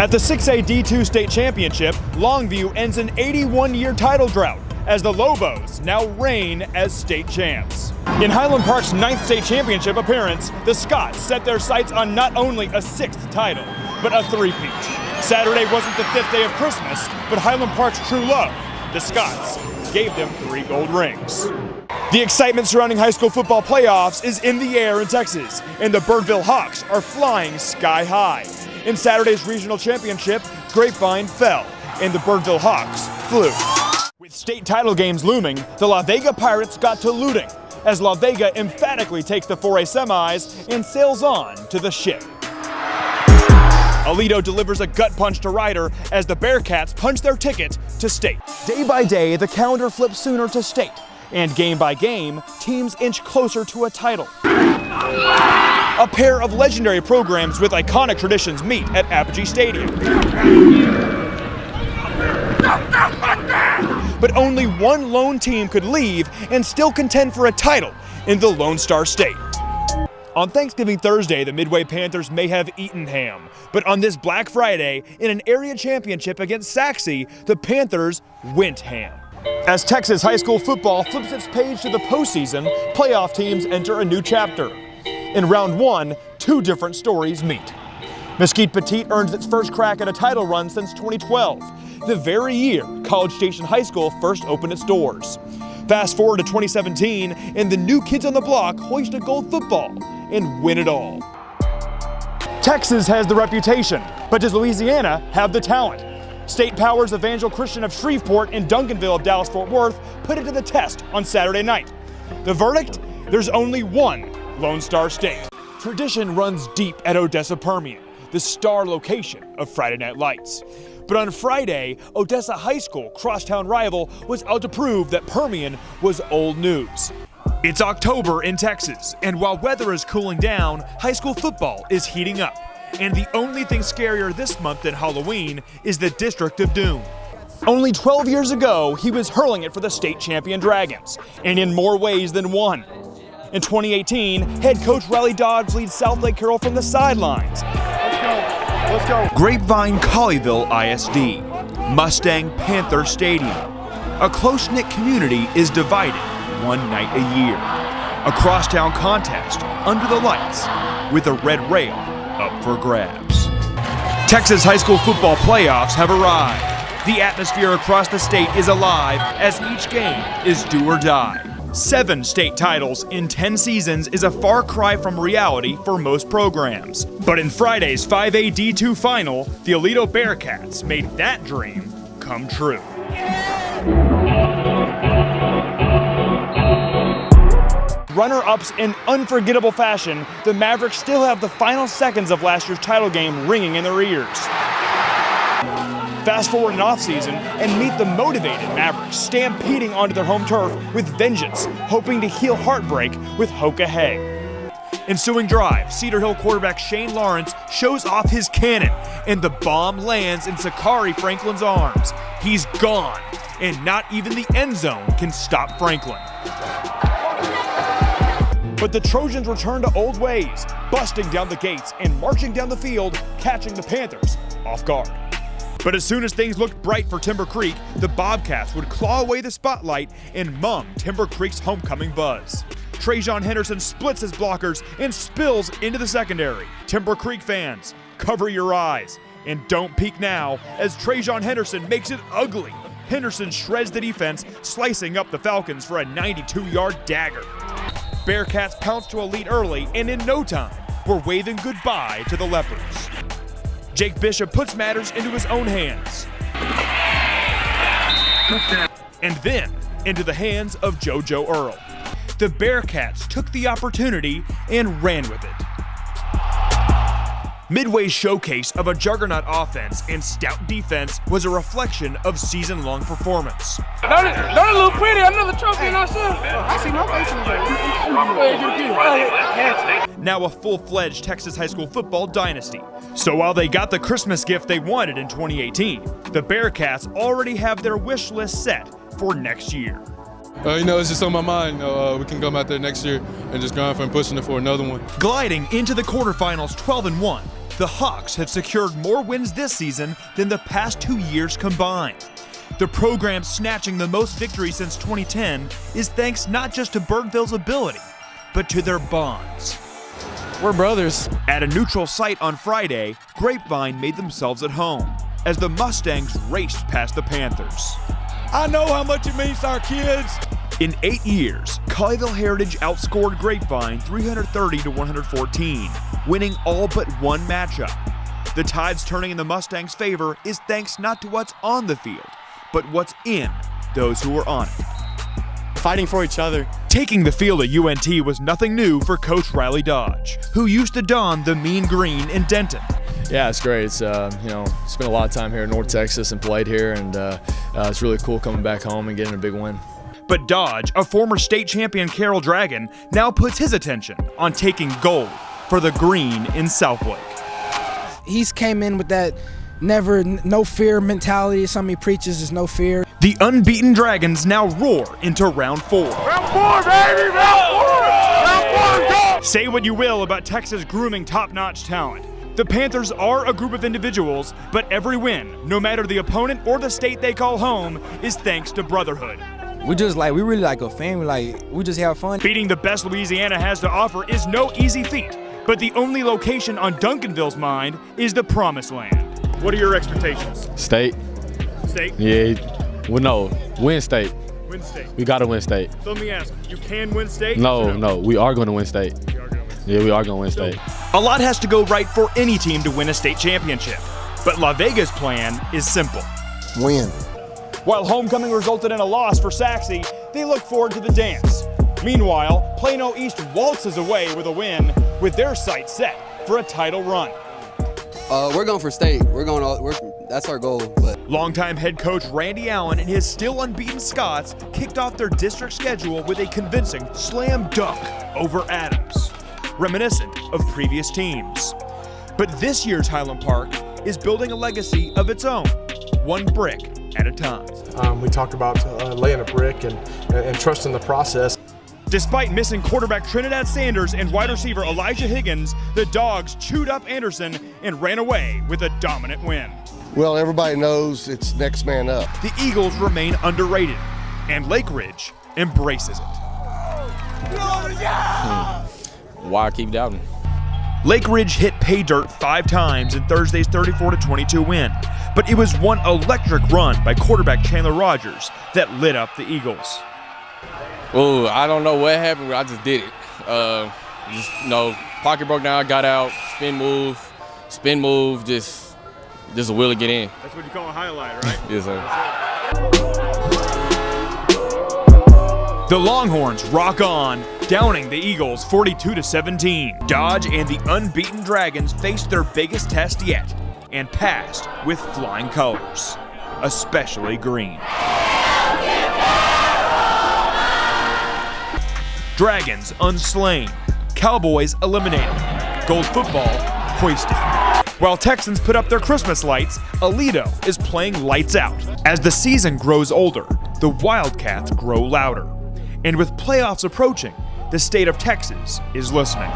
At the 6A D2 state championship, Longview ends an 81-year title drought as the Lobos now reign as state champs. In Highland Park's 9th state championship appearance, the Scots set their sights on not only a 6th title, but a three-peat. Saturday wasn't the 5th day of Christmas, but Highland Park's true love, the Scots, gave them 3 gold rings. The excitement surrounding high school football playoffs is in the air in Texas, and the Birdville Hawks are flying sky high. In Saturday's regional championship, Grapevine fell, and the Birdville Hawks flew. With state title games looming, the La Vega Pirates got to looting, as La Vega emphatically takes the 4A semis and sails on to the ship. Aledo delivers a gut punch to Ryder as the Bearcats punch their ticket to state. Day by day, the calendar flips sooner to state, and game by game, teams inch closer to a title. A pair of legendary programs with iconic traditions meet at Apogee Stadium. But only one lone team could leave and still contend for a title in the Lone Star State. On Thanksgiving Thursday, the Midway Panthers may have eaten ham, but on this Black Friday, in an area championship against Saxe, the Panthers went ham. As Texas high school football flips its page to the postseason, playoff teams enter a new chapter. In round 1, 2 different stories meet. Mesquite Petite earns its first crack at a title run since 2012, the very year College Station High School first opened its doors. Fast forward to 2017, and the new kids on the block hoist a gold football and win it all. Texas has the reputation, but does Louisiana have the talent? State Power's Evangel Christian of Shreveport and Duncanville of Dallas-Fort Worth put it to the test on Saturday night. The verdict? There's only one Lone Star State. Tradition runs deep at Odessa Permian, the star location of Friday Night Lights. But on Friday, Odessa High School, crosstown rival, was out to prove that Permian was old news. It's October in Texas, and while weather is cooling down, high school football is heating up. And the only thing scarier this month than Halloween is the District of Doom. Only 12 years ago, he was hurling it for the state champion Dragons, and in more ways than one. In 2018, head coach Riley Dodds leads South Lake Carroll from the sidelines. Let's go. Grapevine Colleyville ISD, Mustang Panther Stadium. A close-knit community is divided one night a year. A crosstown contest under the lights with a red rail up for grabs. Texas high school football playoffs have arrived. The atmosphere across the state is alive as each game is do or die. 7 state titles in 10 seasons is a far cry from reality for most programs. But in Friday's 5A D2 final, the Aledo Bearcats made that dream come true. Runner-ups in unforgettable fashion, the Mavericks still have the final seconds of last year's title game ringing in their ears. Fast forward in offseason and meet the motivated Mavericks stampeding onto their home turf with vengeance, hoping to heal heartbreak with Hoka Hay. Ensuing drive, Cedar Hill quarterback Shane Lawrence shows off his cannon, and the bomb lands in Sakari Franklin's arms. He's gone, and not even the end zone can stop Franklin. But the Trojans return to old ways, busting down the gates and marching down the field, catching the Panthers off guard. But as soon as things looked bright for Timber Creek, the Bobcats would claw away the spotlight and mum Timber Creek's homecoming buzz. Trajan Henderson splits his blockers and spills into the secondary. Timber Creek fans, cover your eyes and don't peek now as Trajan Henderson makes it ugly. Henderson shreds the defense, slicing up the Falcons for a 92-yard dagger. Bearcats pounce to a lead early, and in no time, we're waving goodbye to the Leopards. Jake Bishop puts matters into his own hands. And then into the hands of JoJo Earl. The Bearcats took the opportunity and ran with it. Midway's showcase of a juggernaut offense and stout defense was a reflection of season-long performance. Don't it look pretty? Another trophy in our son. I see my face in the Now a full-fledged Texas high school football dynasty. So while they got the Christmas gift they wanted in 2018, the Bearcats already have their wish list set for next year. It's just on my mind. We can come out there next year and just go out and pushing it for another one. Gliding into the quarterfinals 12-1, the Hawks have secured more wins this season than the past 2 years combined. The program snatching the most victories since 2010 is thanks not just to Birdville's ability, but to their bonds. We're brothers. At a neutral site on Friday, Grapevine made themselves at home as the Mustangs raced past the Panthers. I know how much it means to our kids. In 8 years, Colleyville Heritage outscored Grapevine 330 to 114, winning all but one matchup. The tides turning in the Mustangs' favor is thanks not to what's on the field, but what's in those who are on it. Fighting for each other. Taking the field at UNT was nothing new for Coach Riley Dodge, who used to don the mean green in Denton. Yeah, it's great. It's spent a lot of time here in North Texas and played here, and it's really cool coming back home and getting a big win. But Dodge, a former state champion Carroll Dragon, now puts his attention on taking gold for the green in Southlake. He's came in with that no fear mentality. Something he preaches is no fear. The unbeaten Dragons now roar into round 4. Round 4, baby! Round 4! Round 4, go! Say what you will about Texas grooming top-notch talent. The Panthers are a group of individuals, but every win, no matter the opponent or the state they call home, is thanks to brotherhood. We really like a family, we just have fun. Beating the best Louisiana has to offer is no easy feat, but the only location on Duncanville's mind is the Promised Land. What are your expectations? State. State? Yeah. Well, no. Win state. Win state. We got to win state. So let me ask, you can win state? No. We are going to win state. Yeah, we are going to win state. A lot has to go right for any team to win a state championship, but La Vega's plan is simple. Win. While homecoming resulted in a loss for Saxe, they look forward to the dance. Meanwhile, Plano East waltzes away with a win, with their sights set for a title run. We're going for state. That's our goal. But longtime head coach Randy Allen and his still unbeaten Scots kicked off their district schedule with a convincing slam dunk over Adams, reminiscent of previous teams. But this year's Highland Park is building a legacy of its own, one brick at a time. We talked about laying a brick and trusting the process. Despite missing quarterback Trinidad Sanders and wide receiver Elijah Higgins, the Dogs chewed up Anderson and ran away with a dominant win. Well, everybody knows it's next man up. The Eagles remain underrated, and Lake Ridge embraces it. Why keep doubting? Lake Ridge hit pay dirt 5 times in Thursday's 34-22 win, but it was one electric run by quarterback Chandler Rogers that lit up the Eagles. Oh, I don't know what happened, but I just did it. Pocket broke down, got out, spin move, just a will to get in. That's what you call a highlight, right? Yes, sir. The Longhorns rock on, downing the Eagles 42-17. Dodge and the unbeaten Dragons faced their biggest test yet and passed with flying colors, especially green. Dragons unslain, Cowboys eliminated, gold football hoisted. While Texans put up their Christmas lights, Aledo is playing lights out. As the season grows older, the Wildcats grow louder. And with playoffs approaching, the state of Texas is listening.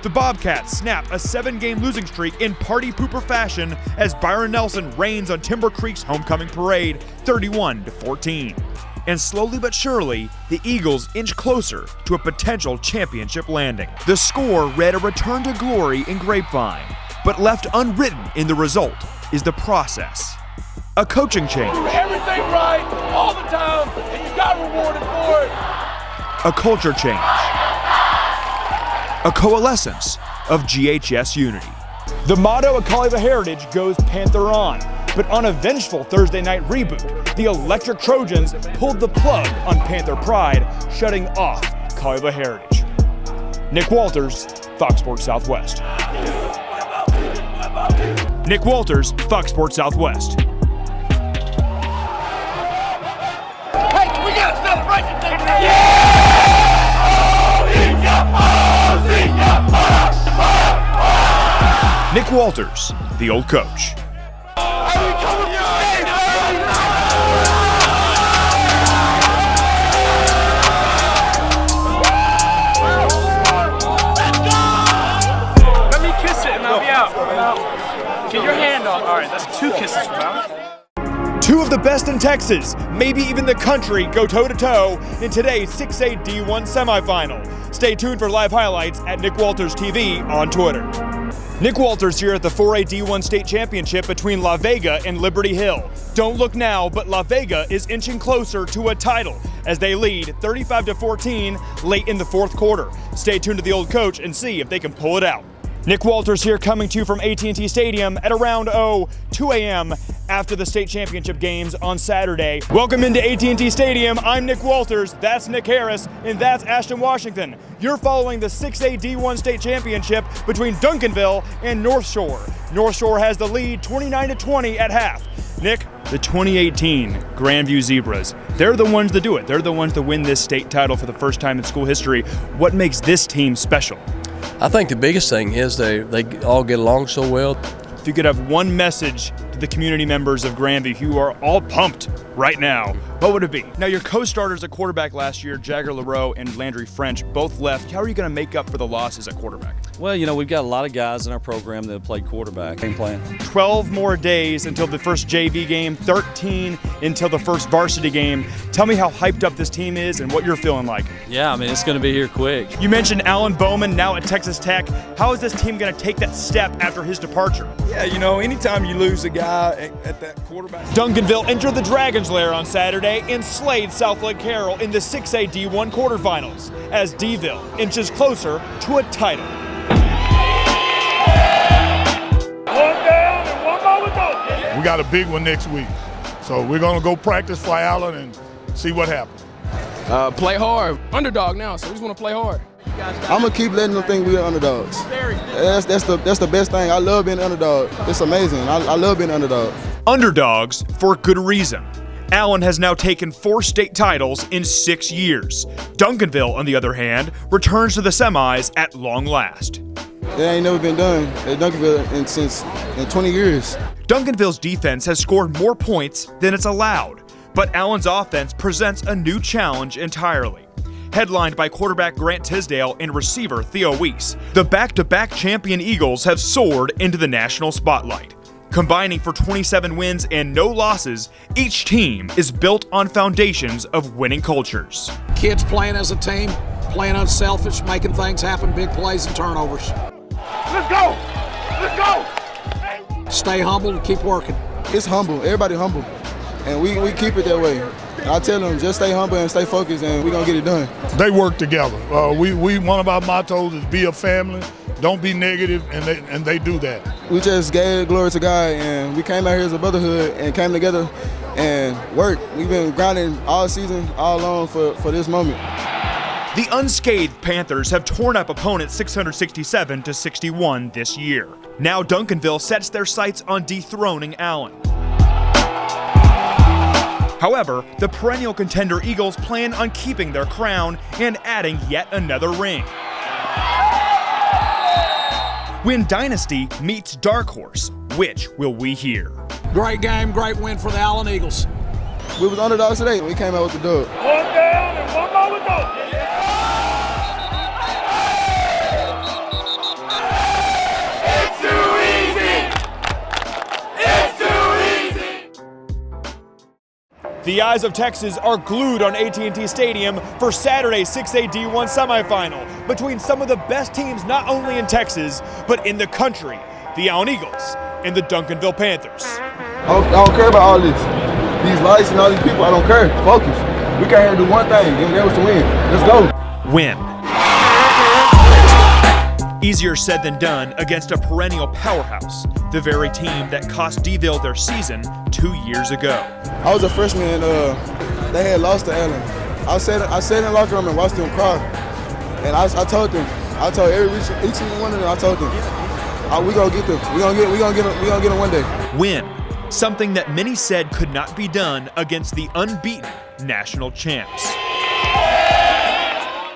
The Bobcats snap a 7-game losing streak in party pooper fashion as Byron Nelson reigns on Timber Creek's homecoming parade 31-14. And slowly but surely, the Eagles inch closer to a potential championship landing. The score read a return to glory in Grapevine, but left unwritten in the result is the process. A coaching change. Everything right, all the time, and you got rewarded for it. A culture change. A coalescence of GHS unity. The motto of Colleyville Heritage goes Panther on, but on a vengeful Thursday night reboot, the Electric Trojans pulled the plug on Panther pride, shutting off Colleyville Heritage. Nick Walters, Fox Sports Southwest. Nick Walters, Fox Sports Southwest. Hey, we gotta celebrate the thing. Nick Walters, the old coach. Let me kiss Two of the best in Texas, maybe even the country, go toe-to-toe in today's 6A D1 semifinal. Stay tuned for live highlights at Nick Walters TV on Twitter. Nick Walters here at the 4A D1 state championship between La Vega and Liberty Hill. Don't look now, but La Vega is inching closer to a title as they lead 35-14 late in the fourth quarter. Stay tuned to the old coach and see if they can pull it out. Nick Walters here coming to you from AT&T Stadium at around 2 a.m. after the state championship games on Saturday. Welcome into AT&T Stadium. I'm Nick Walters, that's Nick Harris, and that's Ashton Washington. You're following the 6A D1 state championship between Duncanville and North Shore. North Shore has the lead 29-20 at half. Nick, the 2018 Grandview Zebras, they're the ones that do it. They're the ones that win this state title for the first time in school history. What makes this team special? I think the biggest thing is they all get along so well. If you could have one message to the community members of Grandview who are all pumped right now, what would it be? Now, your co-starters at quarterback last year, Jagger LaRoe and Landry French, both left. How are you going to make up for the losses at quarterback? Well, you know, we've got a lot of guys in our program that have played quarterback. Game plan. 12 more days until the first JV game, 13 until the first varsity game. Tell me how hyped up this team is and what you're feeling like. Yeah, I mean, it's going to be here quick. You mentioned Alan Bowman now at Texas Tech. How is this team going to take that step after his departure? Yeah, you know, anytime you lose a guy at that quarterback. Duncanville entered the Dragon's Lair on Saturday and slayed South Lake Carroll in the 6A D1 quarterfinals as D-ville inches closer to a title. We got a big one next week. So we're going to go practice, fly Allen, and see what happens. Play hard. Underdog now, so we just want to play hard. I'm going to keep letting them think we're underdogs. That's the best thing. I love being an underdog. It's amazing. I love being an underdog. Underdogs for good reason. Allen has now taken 4 state titles in 6 years. Duncanville, on the other hand, returns to the semis at long last. That ain't never been done at Duncanville since 20 years. Duncanville's defense has scored more points than it's allowed, but Allen's offense presents a new challenge entirely. Headlined by quarterback Grant Tisdale and receiver Theo Weiss, the back-to-back champion Eagles have soared into the national spotlight. Combining for 27 wins and no losses, each team is built on foundations of winning cultures. Kids playing as a team, playing unselfish, making things happen, big plays and turnovers. Let's go! Let's go! Stay humble and keep working. It's humble. Everybody humble. And we keep it that way. I tell them, just stay humble and stay focused, and we're going to get it done. They work together. One of our mottos is be a family, don't be negative, and they do that. We just gave glory to God, and we came out here as a brotherhood and came together and worked. We've been grinding all season, all along for this moment. The unscathed Panthers have torn up opponents 667-61 this year. Now Duncanville sets their sights on dethroning Allen. However, the perennial contender Eagles plan on keeping their crown and adding yet another ring. When Dynasty meets Dark Horse, which will we hear? Great game, great win for the Allen Eagles. We was underdogs today. We came out with the dub. One down and one more to go. It's too easy. It's too easy. The eyes of Texas are glued on AT&T Stadium for Saturday's 6A D1 semifinal between some of the best teams not only in Texas, but in the country, the Allen Eagles and the Duncanville Panthers. I don't care about all this. These lights and all these people, I don't care. Focus. We came here to do one thing, and that was to win. Let's go. Win. Easier said than done against a perennial powerhouse, the very team that cost D-ville their season 2 years ago. I was a freshman, and they had lost to Allen. I sat in the locker room and watched them cry. And I told them, each and one of them, I told them, we gonna get them. We gonna get them one day. Win. Something that many said could not be done against the unbeaten national champs.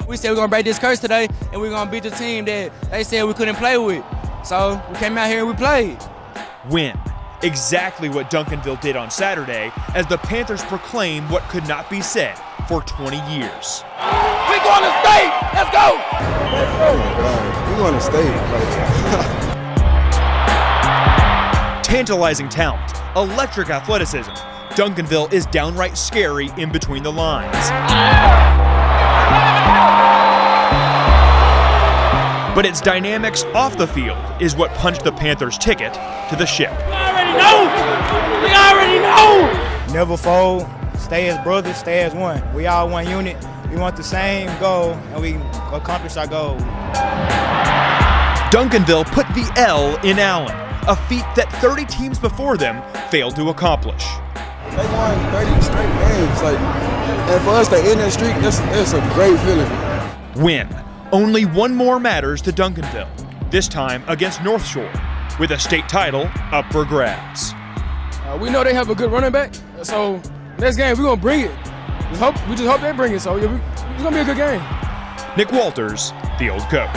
We said we're going to break this curse today, and we're going to beat the team that they said we couldn't play with. So we came out here and we played. Win. Exactly what Duncanville did on Saturday as the Panthers proclaim what could not be said for 20 years. We going to state! Let's go! Oh my God, we going to state. tantalizing talent, electric athleticism, Duncanville is downright scary in between the lines. But its dynamics off the field is what punched the Panthers' ticket to the ship. We already know! Never fold, stay as brothers, stay as one. We all one unit. We want the same goal, and we accomplish our goal. Duncanville put the L in Allen, a feat that 30 teams before them failed to accomplish. They won 30 straight games, and for us to end that streak, it's a great feeling. Win. Only one more matters to Duncanville, this time against North Shore, with a state title up for grabs. We know they have a good running back, so next game we're gonna bring it. We just hope they bring it, so yeah, it's gonna be a good game. Nick Walters, the old coach.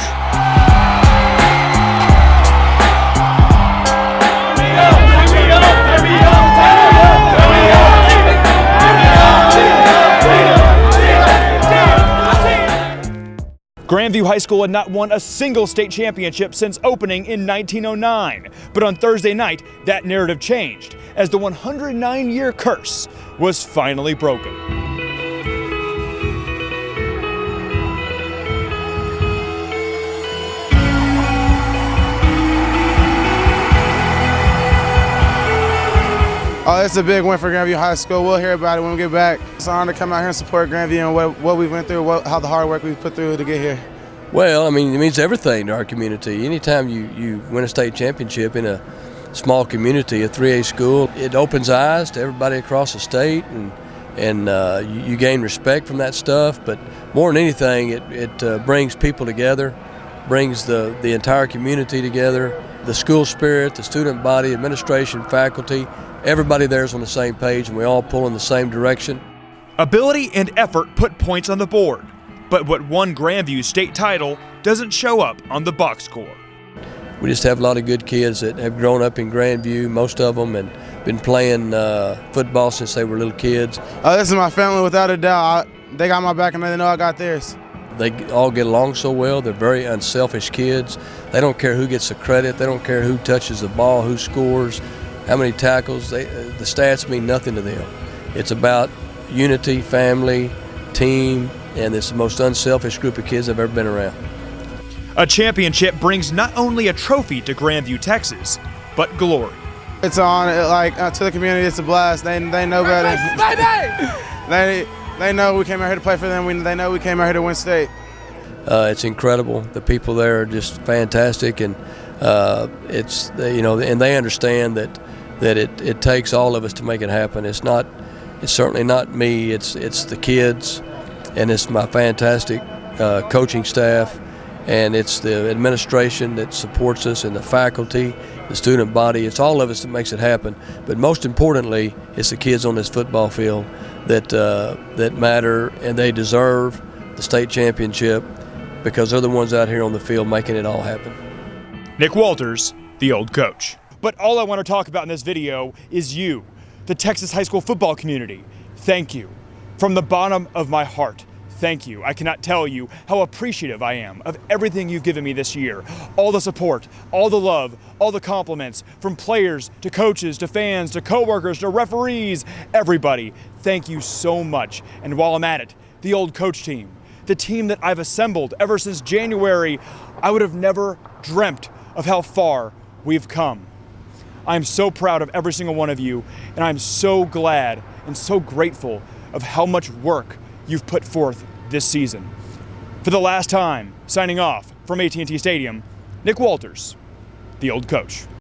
Grandview High School had not won a single state championship since opening in 1909. But on Thursday night, that narrative changed as the 109-year curse was finally broken. Oh, it's a big win for Grandview High School. We'll hear about it when we get back. It's an honor to come out here and support Grandview and what we went through, how the hard work we put through to get here. Well, I mean, it means everything to our community. Anytime you win a state championship in a small community, a 3A school, it opens eyes to everybody across the state, and you gain respect from that stuff. But more than anything, it brings people together, brings the entire community together, the school spirit, the student body, administration, faculty. Everybody there is on the same page, and we all pull in the same direction. Ability and effort put points on the board, but what won Grandview's state title doesn't show up on the box score. We just have a lot of good kids that have grown up in Grandview, most of them, and been playing football since they were little kids. This is my family, without a doubt. They got my back, and they know I got theirs. They all get along so well. They're very unselfish kids. They don't care who gets the credit. They don't care who touches the ball, who scores, how many tackles. The stats mean nothing to them. It's about unity, family, team, and it's the most unselfish group of kids I've ever been around. A championship brings not only a trophy to Grandview, Texas, but glory. It's an honor, to the community, it's a blast. They know better. They know we came out here to play for them. They know we came out here to win state. It's incredible. The people there are just fantastic, and and they understand that it takes all of us to make it happen. It's certainly not me. It's the kids, and it's my fantastic coaching staff, and it's the administration that supports us, and the faculty, the student body. It's all of us that makes it happen. But most importantly, it's the kids on this football field that matter, and they deserve the state championship because they're the ones out here on the field making it all happen. Nick Walters, the old coach. But all I want to talk about in this video is you, the Texas high school football community. Thank you. From the bottom of my heart, thank you. I cannot tell you how appreciative I am of everything you've given me this year. All the support, all the love, all the compliments, from players to coaches to fans to coworkers to referees, everybody. Thank you so much. And while I'm at it, the old coach team, the team that I've assembled ever since January, I would have never dreamt of how far we've come. I'm so proud of every single one of you, and I'm so glad and so grateful of how much work you've put forth this season. For the last time, signing off from AT&T Stadium, Nick Walters, the old coach.